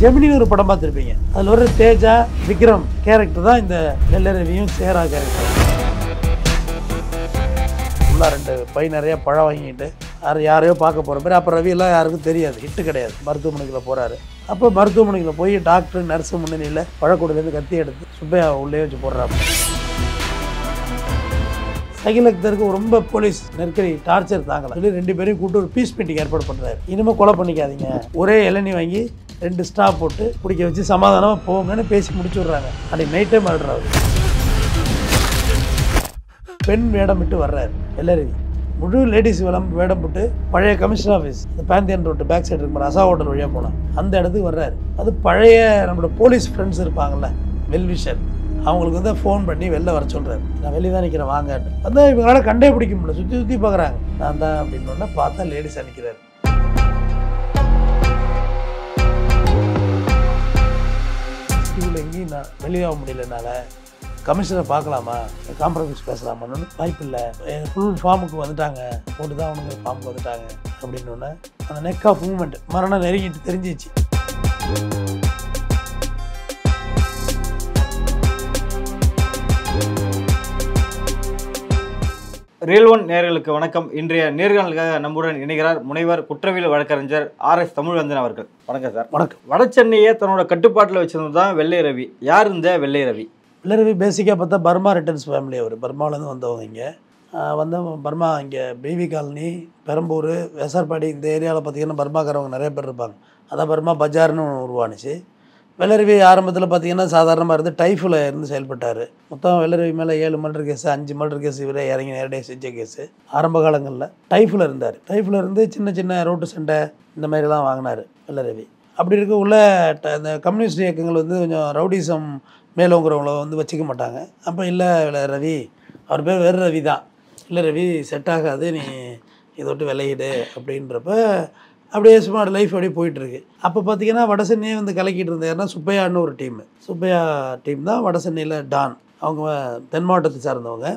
ஜெமினின்னு ஒரு படம் பார்த்துருப்பீங்க. அதில் ஒரு தேஜா விக்ரம் கேரக்டர் தான் இந்த வெள்ளை ரவியும் சேரா கேரக்டர். ஃபுல்லாக 2 பை நிறைய பழம் வாங்கிட்டு யாரையோ பார்க்க போகிற மாதிரி. அப்போ ரவியெல்லாம் யாருக்கும் தெரியாது, ஹிட்டு கிடையாது. மருத்துவமனைக்குள்ளே போகிறாரு. அப்போ மருத்துவமனைக்குள்ளே போய் டாக்டர் நர்ஸு முன்னணியில் பழக்கூடலேருந்து கத்தி எடுத்து சுப்பையா உள்ளே வச்சு போடுறாங்க. சகில் அக்தருக்கு ரொம்ப போலீஸ் நெருக்கடி டார்ச்சர் தாங்கல சொல்லி 2 பேரையும் கூப்பிட்டு ஒரு பீஸ் மீட்டிங் ஏற்பாடு பண்ணுறாரு. இனிமேல் கொலை பண்ணிக்காதீங்க, ஒரே இளநீ வாங்கி 2 ஸ்டாப் போட்டு குடிக்க வச்சு சமாதானமாக போங்கன்னு பேசி முடிச்சு விட்றாங்க. அன்றைக்கி நைட்டே மறுறாரு. பெண் வேடம் விட்டு வர்றாரு வெள்ளரவி. முழு லேடிஸ் வேடம் போட்டு பழைய கமிஷனர் ஆஃபீஸ் இந்த பேந்தியன் ரோட்டு பேக் சைடு இருக்கு, அசா ஹோட்டல் வழியாக போனோம், அந்த இடத்துக்கு வர்றாரு. அது பழைய நம்மளோட போலீஸ் ஃப்ரெண்ட்ஸ் இருப்பாங்கள்ல, வெல்விஷர், அவங்களுக்கு வந்து ஃபோன் பண்ணி வெளில வர சொல்கிறாரு. நான் வெளியே தான் நிற்கிறேன் வாங்கன்னு. வந்து இவங்களால கண்டே பிடிக்க முடியல, சுற்றி சுற்றி பார்க்குறாங்க. நான் தான் அப்படின்னு பார்த்தா லேடிஸாக நிற்கிறாரு. ஸ்கூலில் எங்கேயும் நான் வெளியாக முடியலனால கமிஷனரை பார்க்கலாமா, காம்ப்ரமைஸ் பேசலாமான்னு வாய்ப்பு இல்லை, ஃபுல் ஃபார்முக்கு வந்துட்டாங்க, போட்டு தான் அவனுங்க ஃபார்முக்கு வந்துட்டாங்க அப்படின்னு அந்த நெக் ஆஃப் மூமெண்ட் மரணம் நெருங்கிட்டு தெரிஞ்சிச்சு. ரியல் ஒன் நேயர்களுக்கு வணக்கம். இன்றைய நேர்காணலுக்காக நம்முடன் இணைகிறார் முனைவர் குற்றவியல் வழக்கறிஞர் RS தமிழ்வந்தன் அவர்கள். வணக்கம் சார். வணக்கம். வடசென்னையை தன்னோட கட்டுப்பாட்டில் வச்சிருந்தது தான் வெள்ளை ரவி. யார் இந்த வெள்ளை ரவி? வெள்ளை ரவி பேசிக்காக பார்த்தா பர்மா ரிட்டர்ன்ஸ் ஃபேமிலி. அவர் பர்மாவிலேருந்து வந்தவங்க. இங்கே வந்து பர்மா இங்கே பிவி காலனி, பெரம்பூர், வெசார்பாடி இந்த ஏரியாவில் பார்த்திங்கன்னா பர்மாக்காரவங்க நிறைய பேர் இருப்பாங்க. அதான் பர்மா பஜார்னு உருவானுச்சு. வெள்ளரவி ஆரம்பத்தில் பார்த்திங்கன்னா சாதாரணமாக இருந்து டைஃபில் இருந்து செயல்பட்டார். மொத்தம் வெள்ளரவி மேலே 7 மர்டர் கேஸு, 5 மர்டர் கேஸ் இவரே இறங்கி நேரடியாக செஞ்ச கேஸு. ஆரம்ப காலங்களில் டைஃபில் இருந்தார். டைஃபில் இருந்து சின்ன சின்ன ரோட்டு சண்டை இந்த மாதிரிலாம் வாங்கினார் வெள்ளரவி. அப்படி இருக்க உள்ள இந்த கம்யூனிஸ்ட் இயக்கங்கள் வந்து கொஞ்சம் ரவுடிசம் மேலோங்கிறவங்கள வந்து வச்சுக்க மாட்டாங்க. அப்போ இல்லை ரவி, அவர் பேர் வேறு ரவி தான், இல்லை ரவி செட் ஆகாது, நீ இதை விட்டு விளையிடு அப்படின்றப்ப அப்படியே சும்மா லைஃப் அப்படியே போயிட்டுருக்கு. அப்போ பார்த்திங்கன்னா வடசென்னையே வந்து கலக்கிட்டு இருந்தாருன்னா சுப்பையான்னு ஒரு டீமு. சுப்பையா டீம் தான் வடசென்னையில் டான். அவங்க தென் மாவட்டத்தை சார்ந்தவங்க.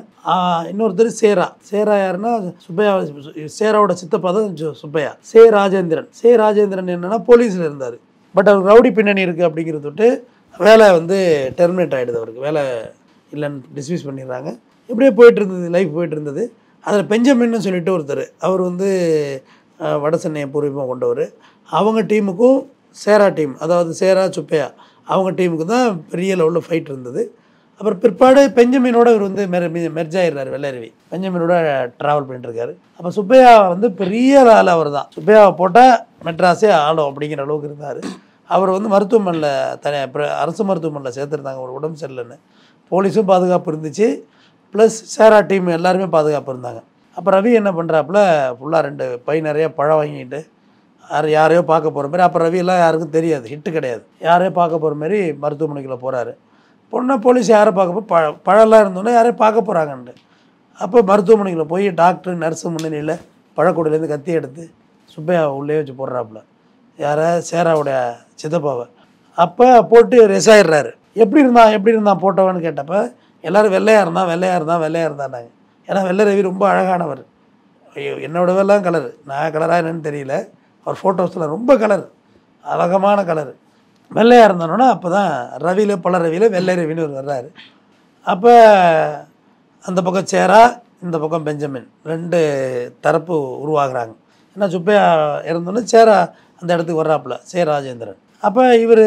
இன்னொருத்தர் சேரா யாருன்னா சுப்பையா, சேராவோட சித்தப்பா தான் சுப்பையா. ராஜேந்திரன் என்னென்னா போலீஸில் இருந்தார். பட் அவருக்கு ரவுடி பின்னணி இருக்குது அப்படிங்கிறது விட்டு வேலை வந்து டெர்மினேட் ஆகிடுது. அவருக்கு வேலை இல்லைன்னு டிஸ்மிஸ் பண்ணிடுறாங்க. இப்படியே போயிட்டு இருந்தது, லைஃப் போயிட்டு இருந்தது. அதில் பெஞ்சமின்னு சொல்லிட்டு ஒருத்தர், அவர் வந்து வடசென்னையை பூர்வீகமாக கொண்டவர். அவங்க டீமுக்கும் சேரா டீம், அதாவது சேரா சுப்பையா அவங்க டீமுக்கு தான் பெரிய லெவலில் ஃபைட் இருந்தது. அப்புறம் பிற்பாடு பெஞ்சமினோட இவர் வந்து மெர்ஜ் ஆகிடுறாரு. வெள்ளரவி பெஞ்சமினோட ட்ராவல் பண்ணிட்டுருக்காரு. அப்போ சுப்பையா வந்து பெரிய ஆள் அவர் தான். சுப்பையாவை போட்டால் மெட்ராஸே ஆளும் அப்படிங்கிற அளவுக்கு இருந்தார். அவர் வந்து மருத்துவமனையில் அரசு மருத்துவமனையில் சேர்த்துருந்தாங்க ஒரு உடம்பு சரியில்லைன்னு. போலீஸும் பாதுகாப்பு இருந்துச்சு, ப்ளஸ் சேரா டீம் எல்லாருமே பாதுகாப்பு இருந்தாங்க. அப்போ ரவி என்ன பண்ணுறாப்புல, ஃபுல்லாக 2 பை நிறைய பழம் வாங்கிட்டு யாரையோ பார்க்க போகிற மாதிரி. அப்போ ரவியெல்லாம் யாருக்கும் தெரியாது, ஹிட்டு கிடையாது. யாரையோ பார்க்க போகிற மாதிரி மருத்துவமனைக்குள்ளே போகிறாரு. பொண்ணை போலீஸ் யாரை பார்க்க பழம்லாம் இருந்தோன்னே யாரையோ பார்க்க போகிறாங்கன்ட்டு. அப்போ மருத்துவமனைக்குள்ளே போய் டாக்டர் நர்ஸு முன்னணியில் பழக்கூடலேருந்து கத்தி எடுத்து சுப்பையா உள்ளே வச்சு போடுறாப்புல. யாரை? சேராவுடைய சித்தப்பாவை. அப்போ போட்டு ரெசாயிடுறாரு. எப்படி இருந்தான் போட்டவன்னு கேட்டப்போ எல்லோரும் வெள்ளையாக இருந்தானாங்க. ஏன்னா வெள்ளை ரவி ரொம்ப அழகானவர். என்னோட வெள்ளாம் கலர், நான் கலராக என்னன்னு தெரியல, அவர் ஃபோட்டோஸில் ரொம்ப கலர், அழகமான கலர், வெள்ளையாக இருந்தானோன்னா அப்போ தான் ரவியில் வெள்ளை ரவின்னு வர்றாரு. அப்போ அந்த பக்கம் சேரா, இந்த பக்கம் பெஞ்சமின், 2 தரப்பு உருவாகிறாங்க. ஏன்னா சுப்பையா இறந்தோன்னே சேரா அந்த இடத்துக்கு வர்றாப்புல, ராஜேந்திரன். அப்போ இவர்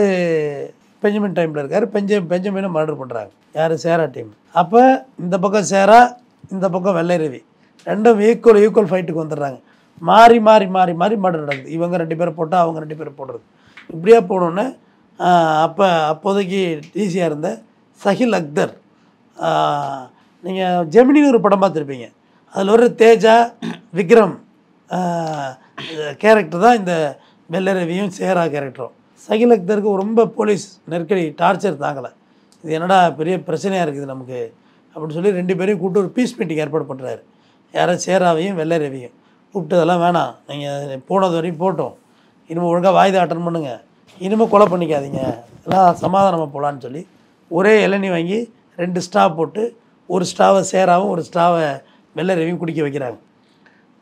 பெஞ்சமின் டைமில் இருக்கார். பெஞ்சமினை மர்டர் பண்ணுறாங்க. யார்? சேரா டீம். அப்போ இந்த பக்கம் சேரா, இந்த பக்கம் வெள்ளை ரவி, 2ம் ஈக்குவல் ஃபைட்டுக்கு வந்துடுறாங்க. மாறி மர்டர் நடக்குது. இவங்க 2 பேரை போட்டால் அவங்க 2 பேரை போடுறது. இப்படியா போனோன்னே அப்போதைக்கு ஈஸியாக இருந்த சகில் அக்தர், நீங்கள் ஜெமினின்னு ஒரு படம் பார்த்துருப்பீங்க. அதில் ஒரு தேஜா விக்ரம் கேரக்டர் தான் இந்த வெள்ளை ரவியும் சேரா கேரக்டரும். சகில் அக்தருக்கு ரொம்ப போலீஸ் நெருக்கடி டார்ச்சர் தாங்கலை. இது என்னடா பெரிய பிரச்சனையாக இருக்குது நமக்கு அப்படின்னு சொல்லி 2 பேரையும் கூப்பிட்டு ஒரு பீஸ் மீட்டிங் ஏற்பாடு பண்ணுறாரு. யாரும் சேராவையும் வெள்ளை ரவியும் கூப்பிட்டதெல்லாம் வேணாம், நீங்கள் போனது வரையும் போட்டோம், இனிமேல் ஒழுங்காக வாய்தா அட்டன் பண்ணுங்கள், இனிமேல் கொலை பண்ணிக்காதீங்க, எல்லாம் சமாதானமாக போகலான்னு சொல்லி ஒரே இளநீ வாங்கி 2 ஸ்டாப் போட்டு ஒரு ஸ்டாவை சேராவும் ஒரு ஸ்டாவை வெள்ளை ரவியும் குடிக்க வைக்கிறாங்க.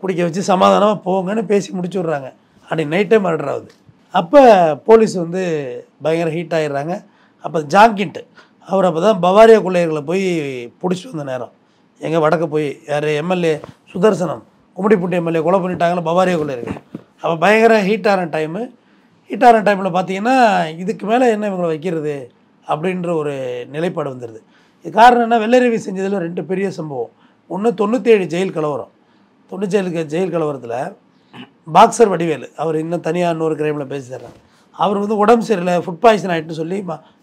குடிக்க வச்சு சமாதானமாக போங்கன்னு பேசி முடிச்சு விட்றாங்க. அன்றைக்கி நைட்டே மர்டர் ஆகுது. அப்போ போலீஸ் வந்து பயங்கர ஹீட் ஆகிடுறாங்க. அப்போ ஜாங்கின்ட்டு அவர் அப்போ தான் பவாரியா கொள்ளையர்களை போய் பிடிச்சிட்டு வந்த நேரம். எங்கே வடக்க போய் யார் எம்எல்ஏ சுதர்சனம் கும்மிடிப்பூண்டி எம்எல்ஏ கொலை பண்ணிட்டாங்களோ பவாரியா கொள்ளையர்கள். அப்போ பயங்கர ஹீட்டான டைமில் பார்த்தீங்கன்னா இதுக்கு மேலே என்ன இவங்களை வைக்கிறது அப்படின்ற ஒரு நிலைப்பாடு வந்துடுது. இது காரணம் என்ன, வெள்ளரவி செஞ்சதில் 2 பெரிய சம்பவம். ஒன்று 97 ஜெயில் கலவரம். 97 ஜெயில் கலவரத்தில் பாக்ஸர் வடிவேலு அவர் இன்னும் தனியாக இன்னொரு கிரைமில் பேசி தர்றாரு. அவர் வந்து உடம்பு சரியில்லை, ஃபுட் பாய்சன் ஆகிட்டுன்னு சொல்லி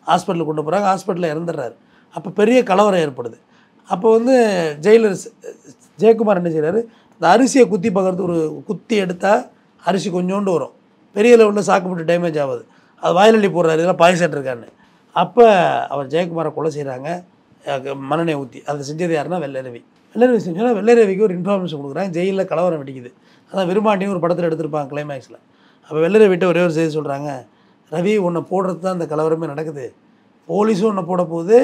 ஹாஸ்பிட்டலுக்கு கொண்டு போகிறாங்க. ஹாஸ்பிட்டலில் இறந்துடுறாரு. அப்போ பெரிய கலவரம் ஏற்படுது. அப்போ வந்து ஜெயிலர் ஜெயக்குமார் என்ன செய்கிறாரு, இந்த அரிசியை குத்தி பார்க்குறது, ஒரு குத்தி எடுத்தால் அரிசி கொஞ்சோண்டு வரும், பெரிய லெவலில் சாக்குப்பட்டு டேமேஜ் ஆகுது, அது வாயிலள்ளி போடுறாரு, இதெல்லாம் பாய்சன் இருக்கான்னு. அப்போ அவர் ஜெயக்குமாரை கொலை செய்கிறாங்க மண்ணெண்ணெய் ஊற்றி. அதை செஞ்சது யாருன்னா வெள்ளரவி செஞ்சோன்னா வெள்ளரவிக்கு ஒரு இன்ஃபர்மேஷன் கொடுக்குறாங்க, ஜெயிலில் கலவரம் வெடிக்குது. அதான் விரும்பாண்டியும் ஒரு படத்தில் எடுத்திருப்பாங்க கிளைமேக்ஸில். அப்போ வெள்ளரவிட்ட ஒரே ஒரு செய்தி சொல்கிறாங்க, ரவி உன்னை போடுறது தான் இந்த கலவரமே நடக்குது, போலீஸும் உன்னை போட போகுது,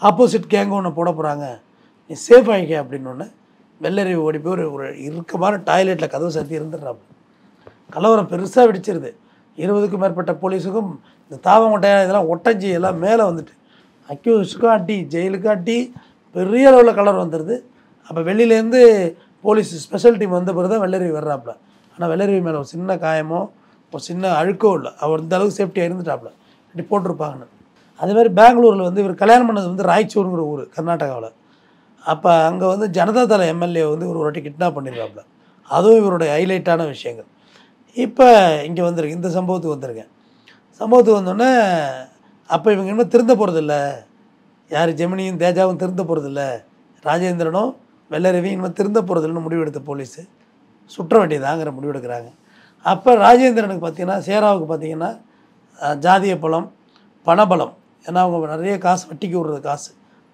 ஆப்போசிட் கேங்கும் உன்னை போட போகிறாங்க, நீ சேஃப் ஆகிக்க அப்படின்னு. வெள்ளரவி ஓடி போய் ஒரு இறுக்கமான டாய்லெட்டில் கதவு சாத்தி இருந்துடுறாப்பு. கலவரம் பெருசாக வெடிச்சிருது. 20க்கும் மேற்பட்ட போலீஸுக்கும் இந்த தாவங்கொட்டையா இதெல்லாம் ஒட்டஞ்சி எல்லாம் மேலே வந்துட்டு அக்யூஸ்டுக்கும் அட்டி, ஜெயிலுக்கும் அட்டி, பெரிய அளவில் கலவரம் வந்துடுது. அப்போ வெளியிலேருந்து போலீஸ் ஸ்பெஷல் டீம் வந்த பிறகு தான் வெள்ளரவி வர்றாப்புல. ஆனால் வெள்ளரவி மேலே ஒரு சின்ன காயமோ ஒரு சின்ன அழுக்கோ இல்லை, அவர் இந்த அளவுக்கு சேஃப்டியாக இருந்துட்டாப்புல, இப்படி போட்டிருப்பாங்கன்னு. அதேமாதிரி பெங்களூரில் வந்து இவர் கல்யாணம் பண்ணது வந்து ராய்ச்சூருங்கிற ஊர் கர்நாடகாவில். அப்போ அங்கே வந்து ஜனதாதள எம்எல்ஏ வந்து ஒரு வாட்டி கிட்னாப் பண்ணிடுறாப்புல. அதுவும் இவருடைய ஹைலைட்டான விஷயங்கள். இப்போ இங்கே வந்திருக்கு, இந்த சம்பவத்துக்கு வந்திருக்கேன். சம்பவத்துக்கு வந்தோடனே அப்போ இவங்க இன்னும் திருந்த போகிறதில்ல, யார் ஜெமினியும் தேஜாவும் திருந்த போகிறதில்ல, ராஜேந்திரனும் வெள்ளரவியும் இன்னும் திருந்த போகிறதில்லன்னு முடிவெடுத்த போலீஸு சுற்ற வேண்டியதாங்கிற முடிவெடுக்கிறாங்க. அப்போ ராஜேந்திரனுக்கு பார்த்திங்கன்னா, சேராவுக்கு பார்த்திங்கன்னா ஜாதிய பலம், பணபலம், ஏன்னா அவங்க நிறைய காசு வட்டிக்கு விடுறது காசு,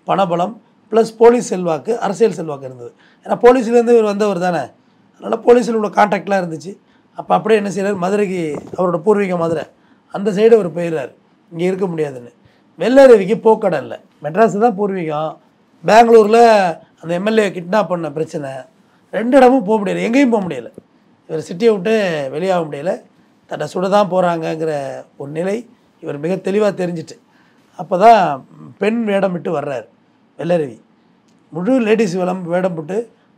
பணபலம் ப்ளஸ் போலீஸ் செல்வாக்கு, அரசியல் செல்வாக்கு இருந்தது. ஏன்னா போலீஸ்லேருந்து இவர் வந்தவர் தானே, அதனால் போலீஸில் உள்ள கான்டாக்ட்லாம் இருந்துச்சு. அப்போ அப்படியே என்ன செய்கிறார், மதுரைக்கு, அவரோட பூர்வீக மதுரை, அந்த சைடு அவர் போயிடுறாரு, இங்கே இருக்க முடியாதுன்னு. வெள்ளரவிக்கு போக்கடம் இல்லை, மெட்ராஸு தான் பூர்வீகம். பெங்களூரில் அந்த எம்எல்ஏ கிட்னாப் பண்ண பிரச்சனை, 2 இடமும் போக முடியலை, எங்கேயும் போக முடியலை. இவர் சிட்டியை விட்டு வெளியாக முடியலை, தன்னை சுட தான் போகிறாங்கங்கிற ஒரு நிலை இவர் மிக தெளிவாக தெரிஞ்சிட்டு. அப்போ தான் பெண் வேடம் விட்டு வர்றார் வெள்ளரவி. முழு லேடிஸ் வேடம் போட்டு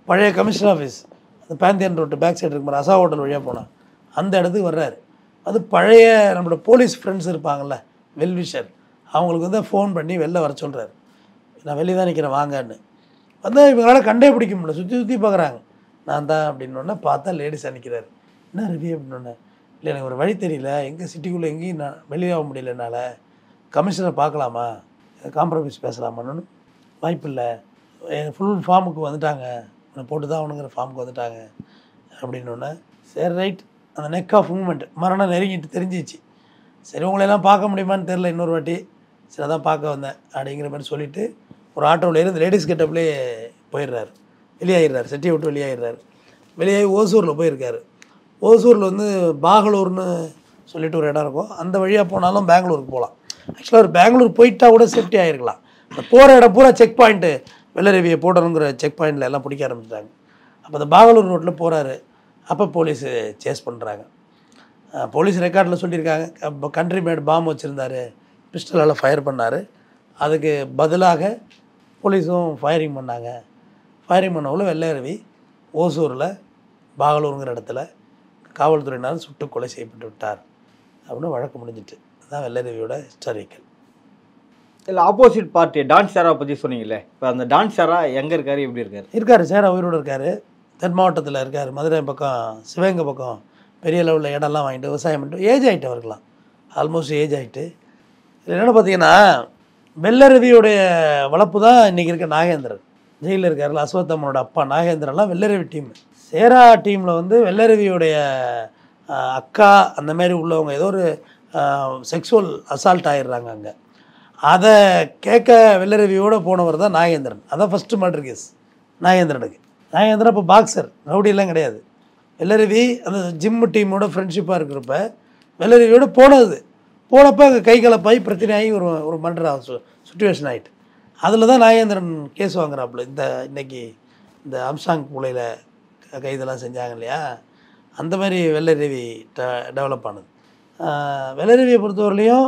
பழைய கமிஷனர் ஆஃபீஸ், அந்த பேந்தியன் ரோட்டு பேக் சைடு இருக்கு மாதிரி அசா ஹோட்டல் வழியாக போனால் அந்த இடத்துக்கு வர்றாரு. அது பழைய நம்மளோட போலீஸ் ஃப்ரெண்ட்ஸ் இருப்பாங்கள்ல, வெல்விஷர், அவங்களுக்கு வந்து ஃபோன் பண்ணி வெளில வர சொல்கிறார், நான் வெளியே தான் நிற்கிறேன் வாங்கன்னு. வந்து இவங்களால் கண்டே பிடிக்க முடியல, சுற்றி பார்க்குறாங்க, நான் தான் அப்படின்னோடனே பார்த்தா லேடிஸாக நிற்கிறார். என்ன ரவி அப்படின்னோடனே, இல்லை எனக்கு ஒரு வழி தெரியல, எங்கே சிட்டிக்குள்ளே எங்கேயும் நான் வெளியாக முடியல, என்னால் கமிஷனை பார்க்கலாமா, காம்ப்ரமைஸ் பேசலாமான்னு. வாய்ப்பு இல்லை, ஃபுல் ஃபார்முக்கு வந்துட்டாங்க, போட்டு தான் அவனுங்கிற ஃபார்முக்கு வந்துட்டாங்க அப்படின்னோடனே, சரி ரைட். அந்த நெக் ஆஃப் மூமெண்ட், மரணம் நெருங்கிட்டு தெரிஞ்சிச்சு. சரி உங்களையெல்லாம் பார்க்க முடியுமான்னு தெரில, இன்னொரு வாட்டி சரி அதான் பார்க்க வந்தேன் அப்படிங்கிற மாதிரி சொல்லிவிட்டு ஒரு ஆட்டோவில் இருந்து லேடிஸ் கெட்டப்லேயே போயிடுறாரு, வெளியாகிடுறாரு, சிட்டியை விட்டு வெளியாகிடுறாரு. வெளியாகி ஓசூரில் போயிருக்காரு. ஓசூரில் வந்து பாகலூர்னு சொல்லிட்டு ஒரு இடம் இருக்கும், அந்த வழியாக போனாலும் பெங்களூருக்கு போகலாம். ஆக்சுவலாக ஒரு பெங்களூர் போயிட்டா கூட சேஃப்டி ஆகிருக்கலாம். போகிற இடம் பூரா செக் பாயிண்ட்டு, வெள்ளரவியை போடணுங்கிற செக் பாயிண்டில் எல்லாம் பிடிக்க ஆரம்பிச்சிட்டாங்க. அப்போ அந்த பாகலூர் ரோட்டில் போகிறாரு. அப்போ போலீஸு சேஸ் பண்ணுறாங்க. போலீஸ் ரெக்கார்டில் சொல்லியிருக்காங்க, கண்ட்ரி மேட் பாம்பு வச்சுருந்தார், பிஸ்டலால் ஃபயர் பண்ணார், அதுக்கு பதிலாக போலீஸும் ஃபயரிங் பண்ணாங்க. ஃபயரிங் பண்ணவங்கள வெள்ளரவி ஓசூரில் பாகலூருங்கிற இடத்துல காவல்துறையினால் சுட்டு கொலை செய்யப்பட்டு விட்டார் அப்படின்னு வழக்கு முடிஞ்சிட்டு. அதுதான் வெள்ளரவியோட ஹிஸ்டாரிக்கல். இல்லை ஆப்போசிட் பார்ட்டி டான் சேரா பற்றி சொன்னீங்களே, இப்போ அந்த டான் சேரா எங்கே இருக்கார், எப்படி இருக்கார்? சேரா உயிரோடு இருக்கார், தென் மாவட்டத்தில் இருக்கார், மதுரை பக்கம் சிவகங்கை பக்கம் பெரிய லெவலில் இடம்லாம் வாங்கிட்டு விவசாயம் பண்ணிட்டு ஏஜ் ஆகிட்டு அவருக்கெலாம், ஆல்மோஸ்ட் ஏஜ் ஆகிட்டு. என்னென்னு பார்த்தீங்கன்னா, வெள்ளரவியோடைய வளர்ப்பு தான் இன்றைக்கி இருக்க நாகேந்திரன், ஜெயிலில் இருக்கார்ல, அஸ்வத்தம்மனோட அப்பா நாகேந்திரன்லாம் வெள்ளரவி டீம். சேரா டீமில் வந்து வெள்ளரவியோடைய அக்கா அந்த மாதிரி உள்ளவங்க ஏதோ ஒரு செக்ஸுவல் அசால்ட் ஆகிடுறாங்க அங்கே. அதை கேட்க வெள்ளரவியோடு போனவர் தான் நாகேந்திரன். அதான் ஃபஸ்ட்டு மர்டர் கேஸ் நாகேந்திரனுக்கு. நாகேந்திரன் இப்போ பாக்ஸர், ரவுடியெல்லாம் கிடையாது. வெள்ளரவி அந்த ஜிம்மு டீமோட ஃப்ரெண்ட்ஷிப்பாக இருக்கிறப்ப வெள்ளரவியோடு போனப்போ அங்கே கை கலப்பாகி பிரச்சனையாகி ஒரு மர்டர் சுச்சுவேஷன் ஆகிட்டு, அதில் தான் நாகேந்திரன் கேஸ் வாங்குறாப்புல. இன்னைக்கு இந்த அம்சாங் மூலையில் கைதெல்லாம் செஞ்சாங்க இல்லையா, அந்த மாதிரி வெள்ளரவி டெவலப் ஆனது. வெள்ளரவியை பொறுத்தவரையிலையும்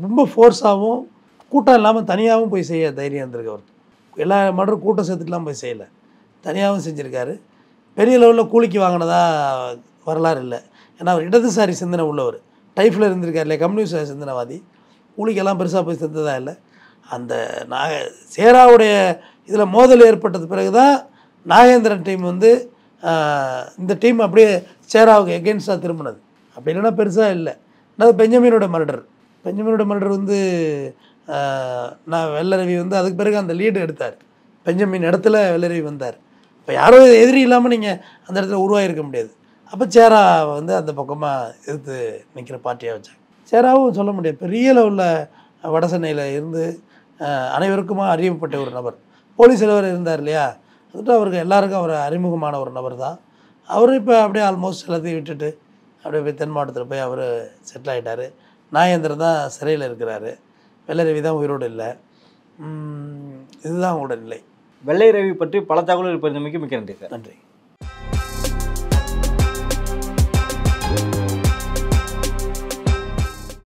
ரொம்ப ஃபோர்ஸாகவும் கூட்டம் இல்லாமல் தனியாகவும் போய் செய்ய தைரியம் இருந்திருக்கு அவர். எல்லா மர்டரும் கூட்டம் சேர்த்துட்டுலாம் போய் செய்யலை, தனியாகவும் செஞ்சுருக்காரு. பெரிய லெவலில் கூலிக்கு வாங்கினதா வரலாறு இல்லை. ஏன்னா அவர் இடதுசாரி சிந்தனை உள்ளவர், டைஃபில் இருந்திருக்கார் இல்லையா, கம்யூனிஸ்ட் சிந்தனைவாதி. கூலிக்கெல்லாம் பெருசாக போய் செஞ்சதா இல்லை. அந்த சேராவுடைய இதில் மோதல் ஏற்பட்டது பிறகு தான் நாகேந்திரன் டீம் வந்து இந்த டீம் அப்படியே சேராவுக்கு எகென்ஸ்டாக திரும்பினது. அப்படி இல்லைன்னா பெருசாக இல்லை. அது பெஞ்சமினோட மர்டர் வந்து நான் வெள்ளரவி வந்து அதுக்கு பிறகு அந்த லீடு எடுத்தார். பெஞ்சமின் இடத்துல வெள்ளரவி வந்தார். இப்போ யாரோ எதிரி இல்லாமல் நீங்கள் அந்த இடத்துல உருவாகிருக்க முடியாது. அப்போ சேரா வந்து அந்த பக்கமாக எதிர்த்து நிற்கிற பார்ட்டியாக வச்சாங்க. சேராவும் சொல்ல முடியாது, பெரிய லெவலில் வட சென்னையில் இருந்து அனைவருக்குமா அறியப்பட்ட ஒரு நபர். போலீஸ் தலைவர் இருந்தார் இல்லையா, அதுட்டு அவருக்கு எல்லாருக்கும் அவர் அறிமுகமான ஒரு நபர் தான். அவர் இப்போ அப்படியே ஆல்மோஸ்ட் எல்லாத்தையும் விட்டுட்டு அப்படியே போய் தென் மாவட்டத்தில் போய் அவர் செட்டில் ஆகிட்டார். நாகேந்திரன் தான் சிறையில் இருக்கிறாரு, வெள்ளரவி தான் உயிரோடு இல்லை. இதுதான் அவங்களோட நிலை. வெள்ளை ரவி பற்றி பல தகவல்கள் பெருந்தமைக்கு மிக்க நன்றி சார். நன்றி.